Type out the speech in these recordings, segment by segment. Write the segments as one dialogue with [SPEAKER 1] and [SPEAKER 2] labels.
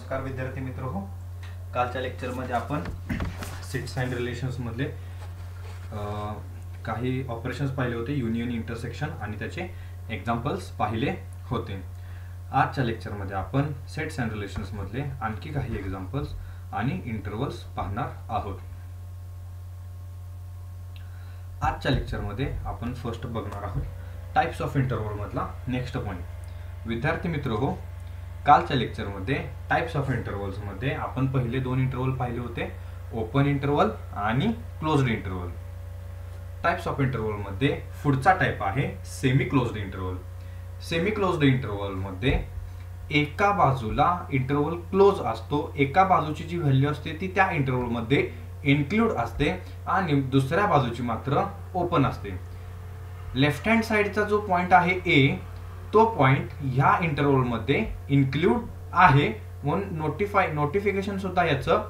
[SPEAKER 1] नमस्कार विद्यार्थी मित्र हो. कालच्या लेक्चरमध्ये आपण सेट्स अँड रिलेशन्स मधले काही ऑपरेशन्स पाहिले होते, युनियन, इंटरसेक्शन आणि त्याचे एक्झाम्पल्स पाहिले होते. आजच्या लेक्चरमध्ये आपण सेट्स अँड रिलेशन्स मधले आणखी काही एक्झाम्पल्स आणि इंटरवल्स पाहणार आहोत. आजच्या लेक्चरमध्ये आपण फर्स्ट बघणार आहोत टाइप्स ऑफ इंटरवल मधला नेक्स्ट पॉइंट. विद्यार्थी मित्र हो, कालच्या लेक्चरमध्ये टाइप्स ऑफ इंटरवल्स मध्ये आपण पहिले दोन इंटरवल पाहिले होते, ओपन इंटरवल आणि closed interval. Types of interval मध्ये पुढचा टाइप आहे semi closed interval. Semi closed interval मध्ये एका बाजूला इंटरवल क्लोज असतो, एका बाजूची जी व्हॅल्यू असते ती त्या इंटरवल मध्ये इन्क्लूड असते आणि दुसऱ्या बाजूची मात्र ओपन असते. लेफ्ट हँड साइडचा जो पॉइंट आहे ए, तो पॉइंट ह्या इंटरवल मध्ये इन्क्लूड आहे म्हणून नोटिफिकेशन सुद्धा याचं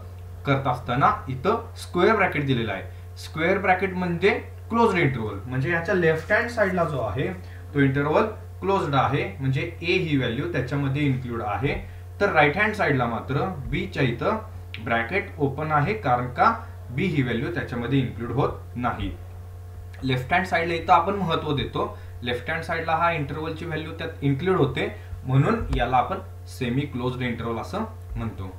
[SPEAKER 1] करत असताना इथं स्क्वेअर ब्रॅकेट दिलेला आहे. स्क्वेअर ब्रॅकेट म्हणजे क्लोज्ड इंटरवल, म्हणजे याच्या लेफ्ट हँड साइडला जो आहे तो इंटरवल क्लोज्ड आहे, म्हणजे ए ही व्हॅल्यू त्याच्यामध्ये इन्क्लूड आहे. तर राईट हँड साइडला मात्र बी च्या इथं ब्रॅकेट ओपन आहे, कारण का बी ही व्हॅल्यू त्याच्यामध्ये इन्क्लूड होत नाही. लेफ्ट हँड साइडला इथं आपण महत्व देतो, लेफ्ट हँड साइडला हा इंटरवलची व्हॅल्यू त्यात इन्क्लूड होते म्हणून याला आपण सेमी क्लोज्ड इंटरवल असं म्हणतो.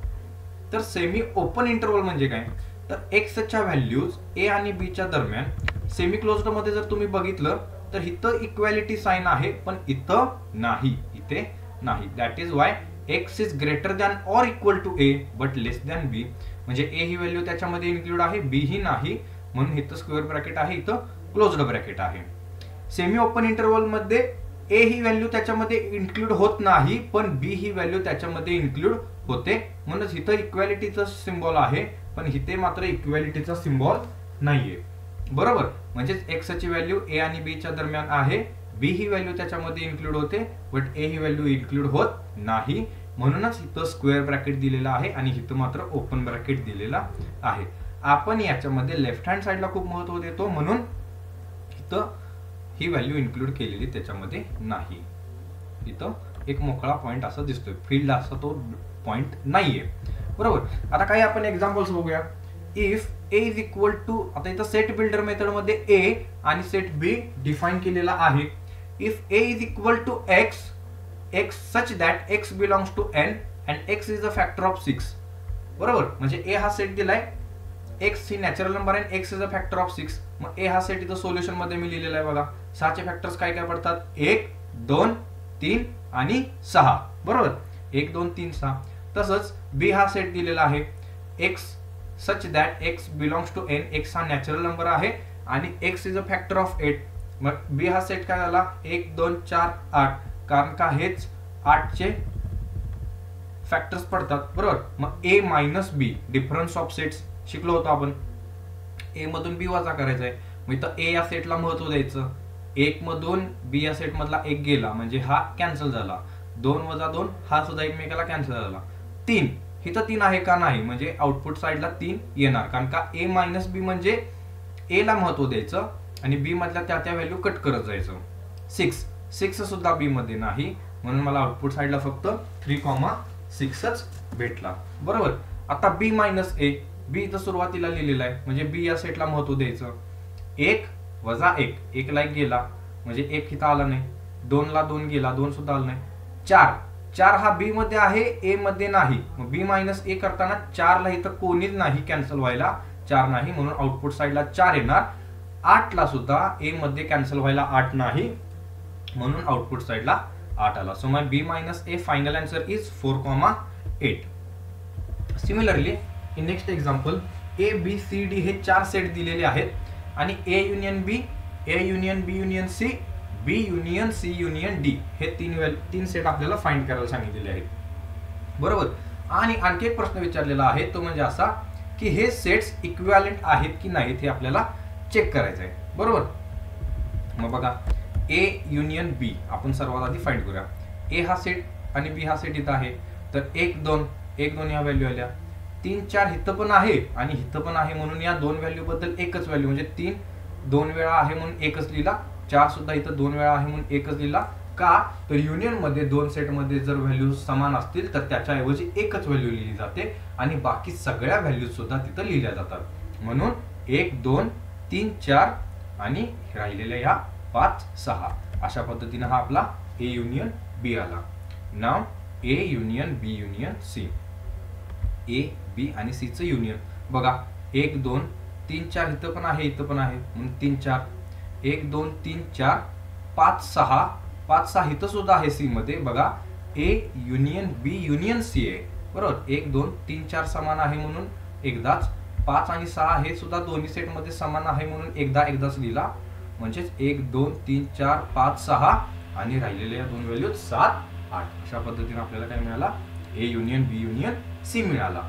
[SPEAKER 1] तर सेमी ओपन इंटरवल म्हणजे काय, तर एक्सच्या व्हॅल्यूज ए आणि बी च्या दरम्यान सेमी क्लोज्ड मध्ये जर तुम्ही बघितलं तर इथं इक्वॅलिटी साइन आहे पण इथं नाही, इथे नाही. That is why X is greater than or equal to A but less than B, म्हणजे ए ही व्हॅल्यू त्याच्यामध्ये इन्क्लूड आहे, बी ही नाही, म्हणून इथं स्क्वेअर ब्रॅकेट आहे, इथं क्लोज्ड ब्रॅकेट आहे. सेमी ओपन इंटरवल मध्ये ए ही व्हॅल्यू त्याच्यामध्ये इन्क्लूड होत नाही पण बी ही व्हॅल्यू त्याच्यामध्ये इन्क्लूड होते, म्हणून इथं इक्वॅलिटीचा सिम्बॉल आहे पण इथे मात्र इक्वॅलिटीचा सिम्बॉल नाहीये. बरोबर, म्हणजे एक्स ची व्हॅल्यू ए आणि बी च्या दरम्यान आहे, बी ही व्हॅल्यू त्याच्यामध्ये इन्क्लूड होते but A he value include होत नाही, म्हणूनच इथं स्क्वेअर ब्रॅकेट दिलेला आहे आणि इथं मात्र ओपन ब्रॅकेट दिलेला आहे. आपण याच्यामध्ये लेफ्ट हँड साइडला खूप महत्व देतो म्हणून इथं ही व्हॅल्यू इन्क्लूड केलेली त्याच्यामध्ये नाही. इथं एक मोकळा पॉइंट असा दिसतोय, फील्ड असा तो पॉइंट नाहीये. बरोबर, आता काही आपण एक्झाम्पल्स बघूया. If A is equal to, आता इथं सेट बिल्डर मेथड मध्ये ए आणि सेट बी डिफाइन केलेला आहे. If A is equal to x, x such that x belongs to N and x is a factor of 6. बरोबर, म्हणजे ए हा सेट दिलाय, एक्स ही नॅचरल नंबर आहे, x is a factor of 6. मग ए हा सेट इथं सोल्युशन मध्ये मी लिहिलेला आहे बघा. 6 चे फॅक्टर्स काय काय पडतात, 1, 2, 3 आणि 6. बरोबर, 1, 2, 3, 6. तसंच बी हा सेट दिलेला आहे, x such that x belongs to N, x हा नॅचरल नंबर आहे आणि x is a factor of 8. मग बी हा सेट काय झाला, 1, 2, 4, 8, कारण का हेच 8 चे फॅक्टर्स पडतात. बरोबर, मग A minus B, difference of sets शिकलो होतो आपण. ए मधून बी वजा करायचा आहे, मग इथं ए या सेटला महत्व द्यायचं. 1 मधून बी या सेट मधला 1 गेला म्हणजे हा कॅन्सल झाला. 2 वजा 2 हा सुद्धा एकमेकाला कॅन्सल झाला. 3 इथं 3 आहे का नाही, म्हणजे आउटपुट साइडला 3 येणार, कारण का ए मायनस बी म्हणजे ए ला महत्व द्यायचं आणि बी मधल्या त्या व्हॅल्यू कट करत जायचं. 6 सुद्धा बी मध्ये नाही, म्हणून मला आउटपुट साइडला फक्त 3,6च भेटला. बरोबर, आता बी मायनस ए, बी इथं सुरुवातीला लिहिलेला आहे म्हणजे बी या सेटला महत्व द्यायचं. 1 वजा 1, 1 ला 1 गेला म्हणजे 1 इथं आला नाही. 2 ला 2 गेला, 2 सुद्धा आला नाही. 4 हा बी मध्ये आहे, ए मध्ये नाही, मग बी मायनस ए करताना 4 ला इथं कोणीच नाही कॅन्सल व्हायला, 4 नाही, म्हणून आउटपुट साइडला 4 येणार. 8 ला सुद्धा ए मध्ये कॅन्सल व्हायला 8 नाही, म्हणून आउटपुट साइडला 8 आला. So my B minus A final answer is 4,8. Similarly in next example, A B C D हे 4 सेट दिलेले आहेत आणि A union B, A union B union C, B union C union D हे 3 set आपल्याला find करायला सांगितलेले आहेत. बरोबर, आणि आणखी एक प्रश्न विचारलेला आहे तो म्हणजे असा की हे सेट्स इक्विव्हॅलेंट आहेत की नाहीत हे आपल्याला चेक करायचं आहे. बरोबर, मग बघा ए युनियन बी आपण सर्वात आधी फाइंड करूया. ए हा सेट आणि बी हा सेट इथं आहे, तर 1, 2 ह्या व्हॅल्यू आल्या. 3, 4 इथं पण आहे आणि इथं पण आहे, म्हणून या 2 व्हॅल्यू बद्दल एकच व्हॅल्यू, म्हणजे 3 2 वेळा आहे म्हणून एकच लिहिला, 4 सुद्धा इथं 2 वेळा आहे म्हणून एकच लिहिला का तर युनियन मध्ये दोन सेट मध्ये जर व्हॅल्यू समान असतील तर त्याच्याऐवजी एकच व्हॅल्यू लिहिली जाते आणि बाकी सगळ्या व्हॅल्यूज सुद्धा तिथं लिहिल्या जातात. म्हणून 1 2 3 4 आणि राहिलेल्या या 5 6 अशा पद्धतीने हा आपला ए युनियन बी आला. Now A union B union C. A B आणि सी चं युनियन बघा 1 2 3 4 इथं पण आहे इथं पण आहे म्हणून 3 4 1 2 3 4 5 6 5 6 इथं सुद्धा आहे सी मध्ये बघा A union B union C आहे बरोबर. 1 2 3 4 समान आहे म्हणून एकदाच 5 आणि 6 हे सुद्धा दोन्ही सेट मध्ये समान आहे म्हणून एकदाच लिहिला म्हणजेच 1 2 3 4 5 6 आणि राहिलेल्या दोन व्हॅल्यूज 7 8 अशा पद्धतीने आपल्याला काय मिळाला A union B union C मिळाला.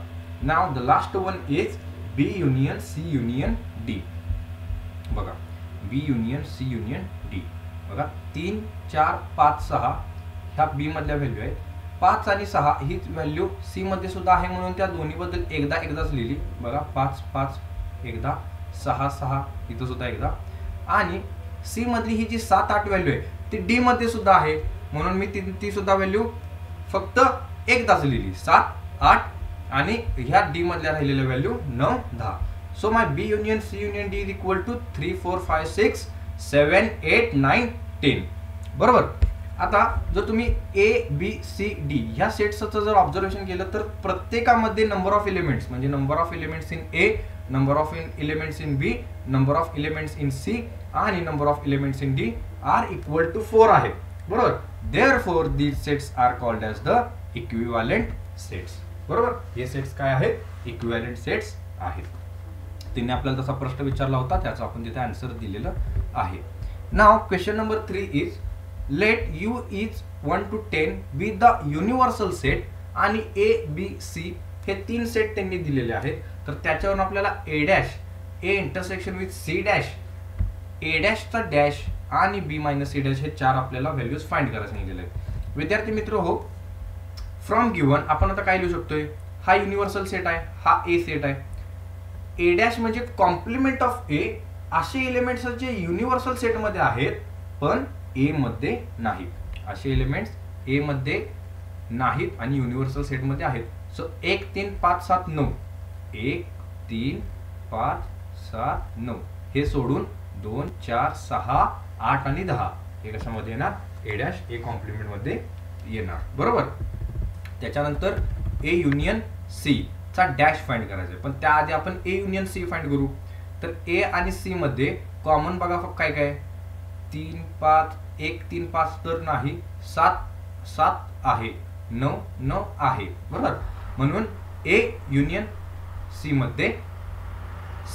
[SPEAKER 1] Now the last one is B union C union D. बघा B union C union D बघा 3 4 5 6 ह्या बी मधल्या व्हॅल्यू आहेत. 5 आणि 6 हीच व्हॅल्यू सी मध्ये सुद्धा आहे म्हणून त्या दोन्ही बद्दल एकदाच लिहिली बघा 5 5 एकदा 6 6 इथं सुद्धा एकदा आणि सी मधली ही जी 7 8 व्हॅल्यू आहे ती डी मध्ये सुद्धा आहे म्हणून मी ती सुद्धा व्हॅल्यू फक्त एकदाच लिहिली 7 8 आणि ह्या डी मधल्या राहिलेल्या value 9 10. So my B union C union D is equal to 3 4 5 6 7 8 9 10 बरोबर. आता जर तुम्ही ए बी सी डी ह्या सेट्सचं जर ऑब्झर्वेशन केलं तर प्रत्येकामध्ये नंबर ऑफ एलिमेंट्स म्हणजे number of elements in A, number of elements in B, number of elements in C आणि number of elements in D are equal to 4 आहे बरोबर. Therefore these sets are called as the equivalent sets बरोबर. हे sets काय आहेत equivalent sets आहेत. तिने आपल्याला तसा प्रश्न विचारला होता त्याचा आपण तिथे आन्सर दिलेलं आहे. Now question number 3 is let u is 1 to 10 be the universal set आणि ए बी सी हे 3 सेट त्यांनी दिलेले आहेत. तर त्याच्यावरून आपल्याला A dash A intersection with C dash A डॅशचा डॅश आणि बी मायनस सी डॅश हे 4 आपल्याला व्हॅल्यूज फाइंड करायला सांगितलेले आहेत. विद्यार्थी मित्र हो फ्रॉम गिवन आपण आता काय लिहू शकतोय हा युनिव्हर्सल सेट आहे हा ए सेट आहे. ए डॅश म्हणजे कॉम्प्लिमेंट ऑफ ए असे एलिमेंट्स जे युनिव्हर्सल सेट मध्ये आहेत पण ए मध्ये नाहीत. असे एलिमेंट्स ए मध्ये नाहीत आणि युनिव्हर्सल सेट मध्ये आहेत. सो 1 3 5 7 9 1 3 5 7 9 हे सोडून 2 4 6 8 आणि 10 हे कशामध्ये येणार ए डॅश ए कॉम्प्लिमेंट मध्ये येणार बरोबर. त्याच्यानंतर ए युनियन सी चा डॅश फाइंड करायचा आहे पण त्याआधी आपण ए युनियन सी फाइंड करू. तर ए आणि सी मध्ये कॉमन बघा काय काय 3 5 1 3 5 तर नाही 7 7 आहे 9 9 आहे बरोबर. म्हणून ए युनियन सी मध्ये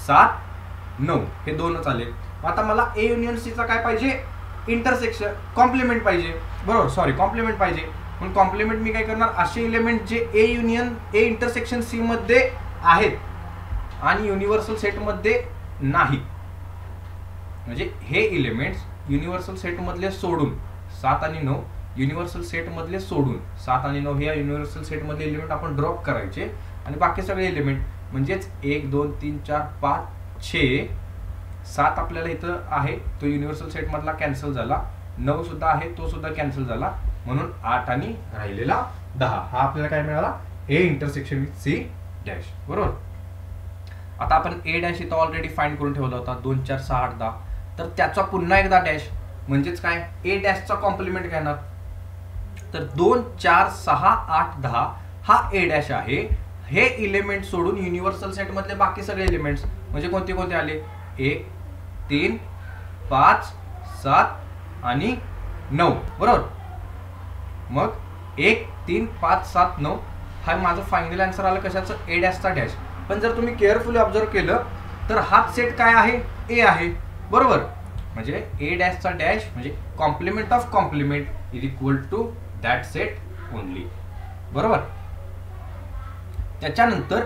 [SPEAKER 1] 7 9 हे दोनच आले. आता मला ए युनियन सी चा काय पाहिजे इंटरसेक्शन कॉम्प्लिमेंट पाहिजे बरोबर सॉरी कॉम्प्लिमेंट पाहिजे. म्हणून कॉम्प्लिमेंट मी काय करणार असे एलिमेंट जे A union A intersection C मध्ये आहेत आणि युनिव्हर्सल सेट मध्ये नाही म्हणजे हे एलिमेंट्स युनिव्हर्सल सेट मधले सोडून 7 आणि 9 युनिव्हर्सल सेट मधले सोडून 7 आणि 9 हे युनिव्हर्सल सेट मधले एलिमेंट आपण ड्रॉप करायचे आणि बाकी सगळे एलिमेंट म्हणजेच 1 2 3 4 5 6 7 आपल्याला इथं आहे तो युनिव्हर्सल सेट मधला कॅन्सल झाला 9 सुद्धा आहे तो सुद्धा कॅन्सल झाला म्हणून 8 आणि राहिलेला 10 हा आपल्याला काय मिळाला A intersection with C dash बरोबर. आता आपण ए डॅश इथं ऑलरेडी फाइंड करून ठेवला होता 2 4 6 8 10 तर त्याचा पुन्हा एकदा डॅश म्हणजेच काय ए डॅशचा कॉम्प्लिमेंट काय येणार तर 2 4 6 8 10 हा ए डॅश आहे. हे एलिमेंट सोडून युनिव्हर्सल सेट मधले बाकी सगळे एलिमेंट्स म्हणजे कोणते कोणते आले 1 3 5 7 आणि 9 बरोबर. मग 1 3 5 7 9 हा माझं फायनल आन्सर आलं कशाचं ए डॅशचा डॅश. पण जर तुम्ही केअरफुली ऑब्झर्व केलं तर हा सेट काय आहे ए आहे बरोबर. म्हणजे ए डॅशचा डॅश म्हणजे complement of complement is equal to that set only बरोबर. त्याच्यानंतर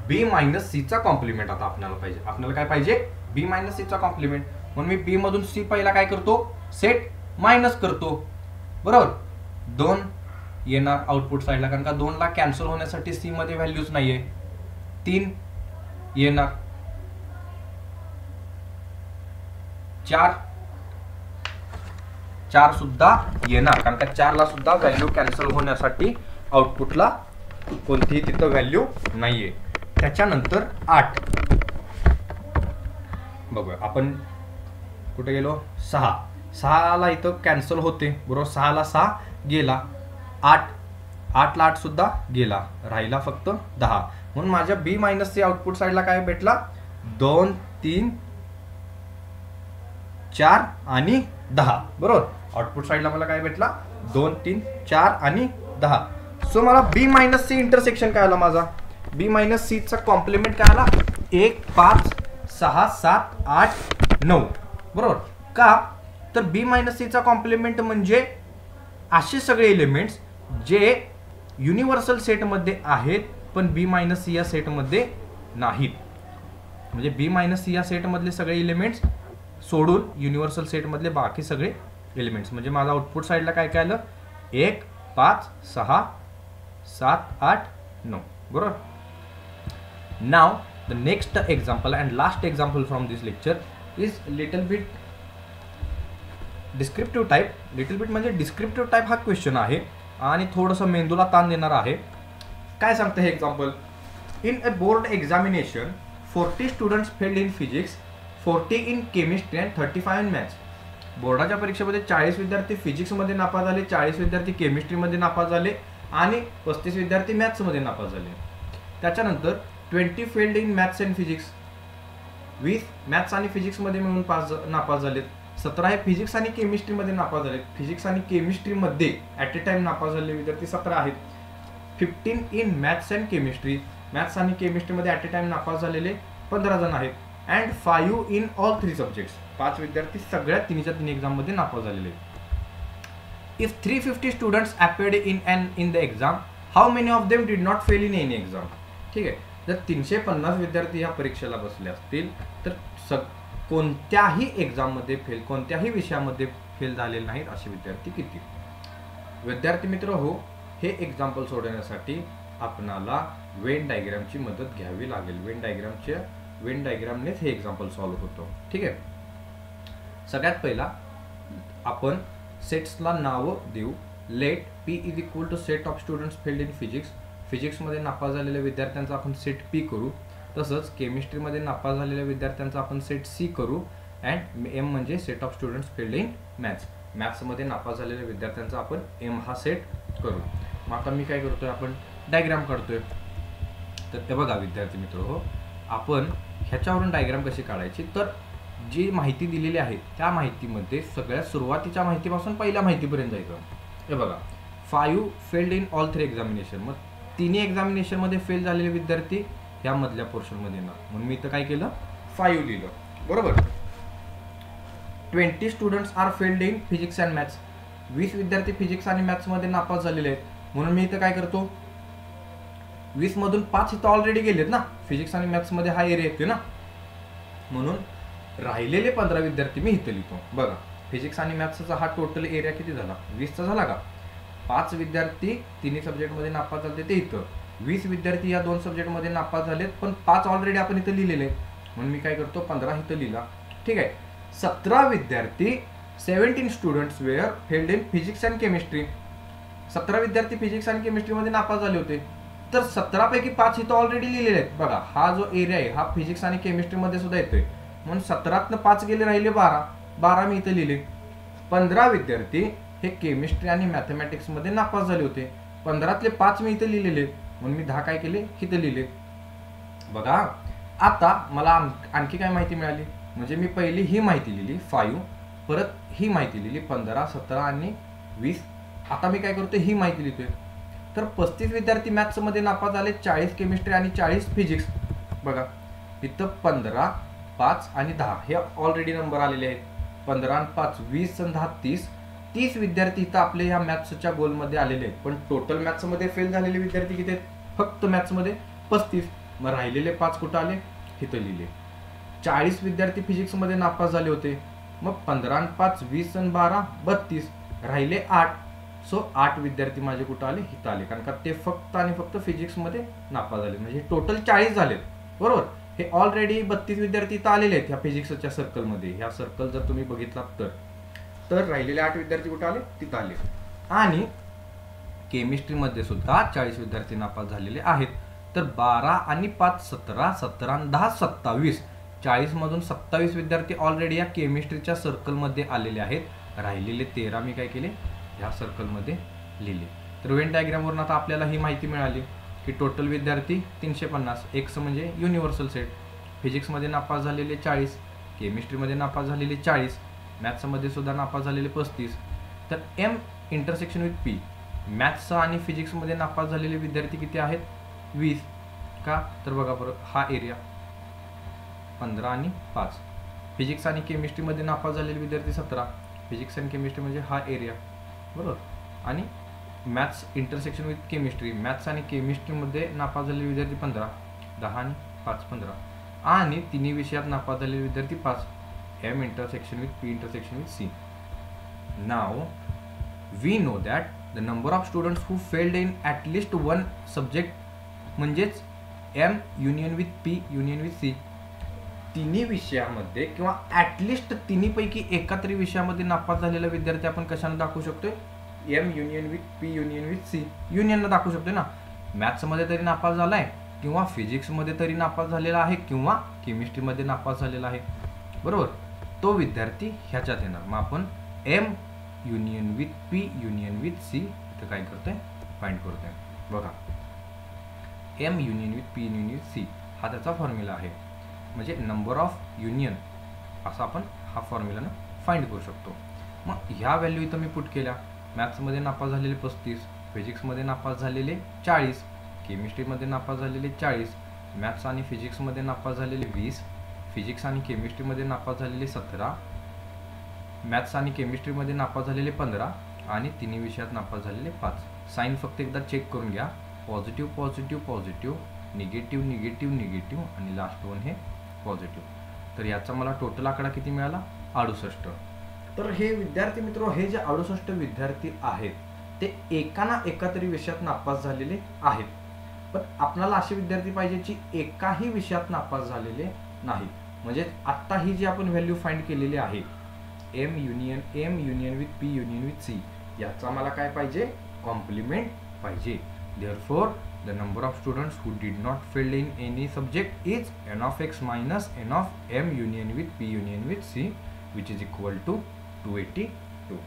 [SPEAKER 1] बी मायनस सी चा कॉम्प्लिमेंट आता आपल्याला काय पाहिजे बी मायनस सी चा कॉम्प्लिमेंट. म्हणून मी बी मधून सी पहिला काय करतो सेट मायनस करतो बरोबर. 2 येणार आउटपुट साइडला कारण का 2 ला कॅन्सल होण्यासाठी सी मध्ये व्हॅल्यूज नाहीये. 3 येणार 4 4 सुद्धा येणार, कारण का 4 ला सुद्धा व्हॅल्यू कॅन्सल होण्यासाठी आउटपुटला कोणतीही तिथं व्हॅल्यू नाहीये. त्याच्यानंतर 8 बघूया आपण कुठे गेलो, 6 ला इथं कॅन्सल होते बरोबर, 6 ला 6 गेला, 8 ला 8 सुद्धा गेला, राहिला फक्त 10. म्हणून माझ्या बी मायनस सी आउटपुट साईडला काय भेटला, 2 3 4 आणि 10 बरोबर. आउटपुट साईडला मला काय भेटला, 2 3 4 आणि 10. सो मला बी मायनस सी इंटरसेक्शन काय आला, माझा बी मायनस सी चा कॉम्प्लिमेंट काय आला, 1 5 6 7 8 9 बरोबर. का तर बी मायनस सी चा कॉम्प्लिमेंट म्हणजे असे सगळे एलिमेंट्स जे युनिव्हर्सल सेटमध्ये आहेत पण बी मायनस सी या सेटमध्ये नाहीत. म्हणजे बी मायनस सी या सेटमधले सगळे एलिमेंट्स सोडून युनिव्हर्सल सेटमधले बाकी सगळे एलिमेंट्स. म्हणजे माझा आउटपुट साईडला काय काय आलं, 1 5 6 7 8 9 बरोबर. नाव the next example and last example from this lecture is little bit descriptive type. Little bit म्हणजे डिस्क्रिप्टिव्ह टाईप हा क्वेश्चन आहे आणि थोडंसं मेंदूला ताण देणार आहे. काय सांगतं हे example, in a board examination 40 students failed in physics, 40 in chemistry and 35 in maths. बोर्डाच्या परीक्षेमध्ये 40 विद्यार्थी फिजिक्समध्ये नापास झाले, 40 विद्यार्थी केमिस्ट्रीमध्ये नापास झाले आणि 35 विद्यार्थी मॅथ्समध्ये नापास झाले. त्याच्यानंतर 20 failed in maths and physics, 20 maths आणि फिजिक्समध्ये मिळून नापास झालेत. 17 हे फिजिक्स आणि केमिस्ट्रीमध्ये नापास झालेत. फिजिक्स आणि केमिस्ट्रीमध्ये ॲट ए टाइम नापास झालेले विद्यार्थी 17 आहेत. 15 in maths and chemistry, maths आणि केमिस्ट्रीमध्ये ॲट ए टाइम नापास झालेले 15 जण आहेत. अँड 5 इन ऑल 3 सब्जेक्ट्स, 5 विद्यार्थी सगळ्या तिन्हीच्या तिन्ही एक्झाममध्ये नापास झालेले. If 350 students appeared in the exam, how many of them did not fail in any exam. ठीक आहे, जर 350 विद्यार्थी ह्या परीक्षेला बसले असतील तर कोणत्याही एक्झाममध्ये फेल, कोणत्याही विषयामध्ये फेल झालेले नाहीत असे विद्यार्थी किती. विद्यार्थी मित्र हो, हे एक्झाम्पल सोडवण्यासाठी आपणाला वेन डायग्रामची मदत घ्यावी लागेल. वेन डायग्रामनेच हे एक्झाम्पल सॉल्व्ह होतो. ठीक आहे, सगळ्यात पहिला आपण सेट्सला नावं देऊ. Let P is equal to set of students failed in physics, फिजिक्समध्ये नापास झालेल्या विद्यार्थ्यांचा आपण सेट पी करू. तसंच केमिस्ट्रीमध्ये नापास झालेल्या विद्यार्थ्यांचा आपण सेट सी करू. अँड एम म्हणजे set of students failed in maths, मॅथ्समध्ये नापास झालेल्या विद्यार्थ्यांचा आपण एम हा सेट करू. मग आता मी काय करतोय, आपण डायग्राम काढतोय. तर ते बघा विद्यार्थी मित्र हो, आपण ह्याच्यावरून डायग्राम कशी काढायची, तर जी माहिती दिलेली आहे त्या माहितीमध्ये सगळ्यात सुरुवातीच्या माहितीपासून पहिल्या माहितीपर्यंत जायचं. हे बघा, 5 फेल्ड इन ऑल 3 एक्झामिनेशन, मग तिन्ही एक्झामिनेशनमध्ये फेल झालेले विद्यार्थी ह्या मधल्या पोर्शनमध्ये येणार. म्हणून मी इथं काय केलं, 5 लिहिलं बरोबर. 20 students are failed in physics and maths, 20 विद्यार्थी फिजिक्स आणि मॅथ्समध्ये नापास झालेले आहेत. म्हणून मी इथं काय करतो, 20 मधून 5 इथं ऑलरेडी गेलेत ना, फिजिक्स आणि मॅथ्समध्ये हा एरिया येतोय ना, म्हणून राहिलेले 15 विद्यार्थी मी इथं लिहितो. बघा, फिजिक्स आणि मॅथ्सचा हा टोटल एरिया किती झाला, 20चा झाला का. 5 विद्यार्थी तिन्ही सब्जेक्टमध्ये नापास झाले ते इथं, 20 विद्यार्थी या 2 सब्जेक्टमध्ये नापास झालेत पण 5 ऑलरेडी आपण इथं लिहिलेले आहेत. म्हणून मी काय करतो, 15 इथं लिहिला. ठीक आहे, 17 विद्यार्थी 17 students were failed in physics and chemistry, 17 विद्यार्थी फिजिक्स आणि केमिस्ट्रीमध्ये नापास झाले होते. तर 17 पैकी 5 इथं ऑलरेडी लिहिलेले आहेत. बघा, हा जो एरिया आहे हा फिजिक्स आणि केमिस्ट्रीमध्ये सुद्धा येतोय. म्हणून 17तनं 5 गेले, राहिले 12 मी इथं लिहिले. 15 विद्यार्थी हे केमिस्ट्री आणि मॅथमॅटिक्समध्ये नापास झाले होते, 15तले 5 मी इथं लिहिलेले, म्हणून मी 10 काय केले, इथं लिहिले. बघा, आता मला आणखी काय माहिती मिळाली, म्हणजे मी पहिली ही माहिती लिहिली 5, परत ही माहिती लिहिली 15 17 आणि 20. आता मी काय करतोय, ही माहिती लिहितोय. तर 35 विद्यार्थी मॅथ्समध्ये नापास झाले, 40 केमिस्ट्री आणि 40 फिजिक्स. बघा, इथं 15 5 आणि 10 हे ऑलरेडी नंबर आलेले आहेत. 15 आणि 5 20 आणि 10 30 विद्यार्थी इथं आपले ह्या मॅथ्सच्या गोलमध्ये आलेले आहेत. पण टोटल मॅथ्समध्ये फेल झालेले विद्यार्थी किती आहेत, फक्त मॅथ्समध्ये 35. मग राहिलेले 5 कुठं आले, इथं लिहिले. 40 विद्यार्थी फिजिक्समध्ये नापास झाले होते, मग 15 आणि 5 20 आणि 12 32, राहिले 8. सो 8 विद्यार्थी माझे कुठं आले, इथं आले, कारण का ते फक्त आणि फक्त फिजिक्समध्ये नापास झाले. म्हणजे टोटल 40 झालेत बरोबर. हे ऑलरेडी 32 विद्यार्थी इथं आलेले आहेत ह्या फिजिक्सच्या सर्कलमध्ये. ह्या सर्कल जर तुम्ही बघितलात तर तर राहिलेले 8 विद्यार्थी कुठे आले, तिथं आले. आणि केमिस्ट्रीमध्ये सुद्धा 40 विद्यार्थी नापास झालेले आहेत. तर 12 आणि 5 17, 17 आणि 10 27, 40 मधून 27 विद्यार्थी ऑलरेडी या केमिस्ट्रीच्या सर्कलमध्ये आलेले आहेत. राहिलेले 13 मी काय केले, ह्या सर्कलमध्ये लिहिले. तर वेन डायग्रामवरून आता आपल्याला ही माहिती मिळाली की टोटल विद्यार्थी 350, एक्स म्हणजे युनिव्हर्सल सेट. फिजिक्समध्ये नापास झालेले 40, केमिस्ट्रीमध्ये नापास झालेले 40, मॅथ्समध्ये सुद्धा नापास झालेले 35. तर M intersection with P, maths आणि फिजिक्समध्ये नापास झालेले विद्यार्थी किती आहेत, 20. का तर बघा बरं, हा एरिया 15 आणि 5. फिजिक्स आणि केमिस्ट्रीमध्ये नापास झालेले विद्यार्थी 17, फिजिक्स आणि केमिस्ट्री म्हणजे हा एरिया, बरोबर. आणि maths intersection with chemistry, maths आणि केमिस्ट्रीमध्ये नापास झालेले विद्यार्थी 15, 10 आणि 5 15. आणि तिन्ही विषयात नापास झालेले विद्यार्थी 5, M intersection with P intersection with C. Now we know that the number of students who failed in at least one subject म्हणजेच M union with P union with C. तिन्ही विषयामध्ये किंवा ॲटलिस्ट तिन्हीपैकी एका तरी विषयामध्ये नापास झालेला विद्यार्थी आपण कशाने दाखवू शकतोय, M union with P union with C, युनियनला दाखवू शकतोय ना. मॅथ्समध्ये तरी नापास झालाय, किंवा फिजिक्समध्ये तरी नापास झालेला आहे, किंवा केमिस्ट्रीमध्ये नापास झालेला आहे, बरोबर. तो विद्यार्थी ह्याच्यात येणार. मग आपण M union with P union with C इथं काय करतोय, फाइंड करतोय. बघा, M union with P union with C हा त्याचा फॉर्म्युला आहे. म्हणजे नंबर ऑफ युनियन असा आपण हा फॉर्म्युलानं फाइंड करू शकतो. मग ह्या व्हॅल्यू इथं मी पुट केल्या. मॅथ्समध्ये नापास झालेले 35, फिजिक्समध्ये नापास झालेले 40, केमिस्ट्रीमध्ये नापास झालेले 40, मॅथ्स आणि फिजिक्समध्ये नापास झालेले 20, फिजिक्स आणि केमिस्ट्रीमध्ये नापास झालेले 17, मॅथ्स आणि केमिस्ट्रीमध्ये नापास झालेले 15, आणि तिन्ही विषयात नापास झालेले 5. साईन फक्त एकदा चेक करून घ्या. Positive positive positive, negative negative negative, आणि लास्ट वन हे पॉझिटिव्ह. तर याचा मला टोटल आकडा किती मिळाला, 68. तर हे विद्यार्थी मित्र, हे जे 68 विद्यार्थी आहेत ते एका ना एका तरी विषयात नापास झालेले आहेत. पण आपल्याला असे विद्यार्थी पाहिजे जी एकाही विषयात नापास झालेले नाही. म्हणजे आत्ता ही जी आपण व्हॅल्यू फाइंड केलेली आहे, M union with P union with C, याचा मला काय पाहिजे, कॉम्प्लिमेंट पाहिजे. Therefore, the number of students who did not fail in any subject is n of x minus n of m union with p union with c, which is equal to 282.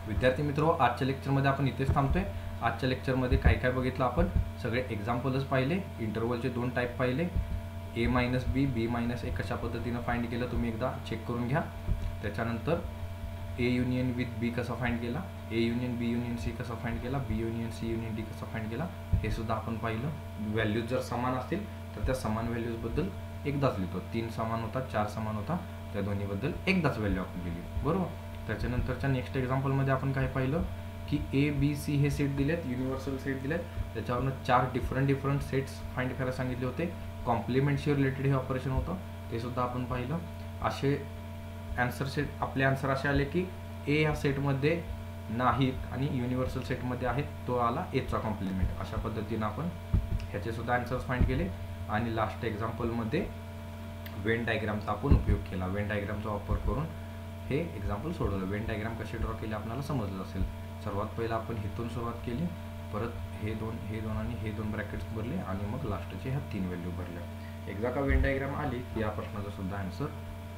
[SPEAKER 1] विद्यार्थी मित्रो, आजच्या लेक्चरमध्ये आपण इथेच थांबतोय. आजच्या लेक्चरमध्ये काय काय बघितलं आपण, सगळे एक्झाम्पल्स पाहिले, इंटरवलचे 2 टाईप पाहिले, a minus B, B minus A कशा पद्धतीनं फाइंड केलं तुम्ही एकदा चेक करून घ्या. त्याच्यानंतर ए युनियन विथ बी कसा फाइंड केला, A union B union C कसा फाइंड केला, B union C union D कसा फाइंड केला, हे सुद्धा आपण पाहिलं. व्हॅल्यूज जर समान असतील तर त्या समान व्हॅल्यूजबद्दल एकदाच लिहितो. 3 समान होता, 4 समान होता, त्या दोन्हीबद्दल एकदाच व्हॅल्यू आपण लिहिली, बरोबर. त्याच्यानंतरच्या नेक्स्ट एक्झाम्पलमध्ये आपण काय पाहिलं की ए बी सी हे सेट दिलेत, युनिव्हर्सल सेट दिलेत, त्याच्यावरून 4 डिफरंट सेट्स फाइंड करायला सांगितले होते. कॉम्प्लिमेंटशी रिलेटेड हे ऑपरेशन होतं, ते सुद्धा आपण पाहिलं. असे आन्सर सेट, आपले आन्सर असे आले की ए ह्या सेटमध्ये नाहीत आणि युनिव्हर्सल सेटमध्ये आहेत, तो आला एचा कॉम्प्लिमेंट. अशा पद्धतीनं आपण ह्याचे सुद्धा आन्सर्स फाइंड केले. आणि लास्ट एक्झाम्पलमध्ये वेन डायग्रामचा आपण उपयोग केला. वेन डायग्रामचा वापर करून हे एक्झाम्पल सोडवलं. वेन डायग्राम कशी ड्रॉ केली आपल्याला समजलं असेल. सर्वात पहिला आपण इथून सुरुवात केली, परत हे दोन आणि हे 2 ब्रॅकेट्स भरले, आणि मग लास्टचे ह्या 3 व्हॅल्यू भरल्या. एकदा का वेन डायग्राम आली की या प्रश्नाचा सुद्धा आन्सर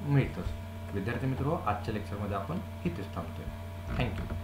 [SPEAKER 1] मिळतंच. विद्यार्थी मित्रो, आजच्या लेक्चरमध्ये आपण इथेच थांबतोय. थँक्यू.